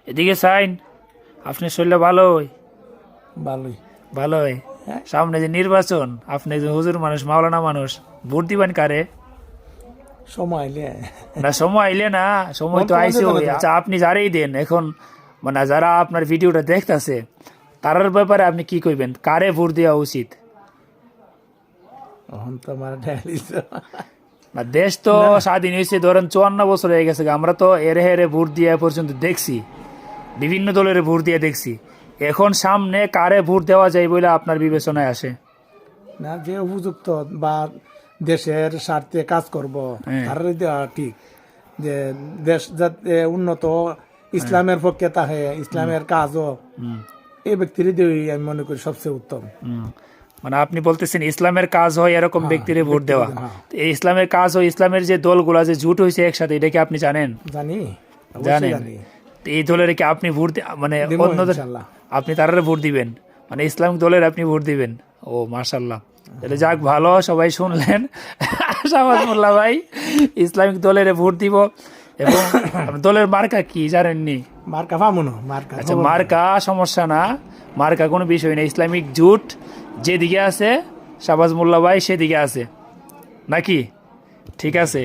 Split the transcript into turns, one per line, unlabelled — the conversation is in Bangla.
এদিকে সাইন, আপনি শরীরে ভালোই
ভালোই।
ভালোই। সামনে যে নির্বাচন, আপনি যে হুজুর মানুষ, মাওলানা মানুষ, ভোট দিবেন কারে?
সময় আইলে
না সময় আইলে না, সময় তো আইসে। আচ্ছা আপনি যারাই দেন এখন, মানে যারা আপনার ভিডিওটা দেখতেছে তার ব্যাপারে আপনি কি কইবেন, কারে ভোট দেওয়া উচিত?
এখন তো আমার ডায়ালিস
না দেশ তো স্বাধীন হয়েছে ধরেন 54 বছর হয়ে গেছে, আমরা তো এরে হেরে ভোট দিয়ে পর্যন্ত দেখছি, বিভিন্ন দলের ভোট দিয়ে দেখছি। এখন সামনে কারে ভোট দেওয়া যায় বলে আপনার বিবেচনায় আসে?
না, যে উপযুক্ত বা দেশের স্বার্থে কাজ করব তার দেওয়া ঠিক, যে দেশ যাতে উন্নত ইসলামের পক্ষে থাকে, ইসলামের কাজও এই ব্যক্তির দেওয়াই আমি মনে করি সবচেয়ে উত্তম।
মানে আপনি বলতেছেন ইসলামের কাজ হয় এরকম ব্যক্তিরে ভোট দেওয়া। তো এই ইসলামের কাজ হয়, ইসলামের যে দলগুলা যে জুট হয়েছে একসাথে, এটা কি আপনি জানেন?
জানি,
জানেন।
জানি।
তো এই দলের কি আপনি ভোট মানে
দিব
অন্যদের
ইনশাআল্লাহ।
আপনি তারা ভোট দিবেন, মানে ইসলামিক দলের আপনি ভোট দিবেন? ও মাশাআল্লাহ, তাহলে যাক ভালো, সবাই শুনলেন শাহবাজ মোল্লা ভাই ইসলামিক দলের ভোট দিব। এবং দলের মার্কা কি জানেননি?
মার্কা পামুনো, মার্কা
আচ্ছা মার্কা সমস্যা না, মার্কা কোনো বিষয় না। ইসলামিক জুট যেদিকে আছে শাহবাজ মোল্লা ভাই সেদিকে আছে নাকি? ঠিক আছে।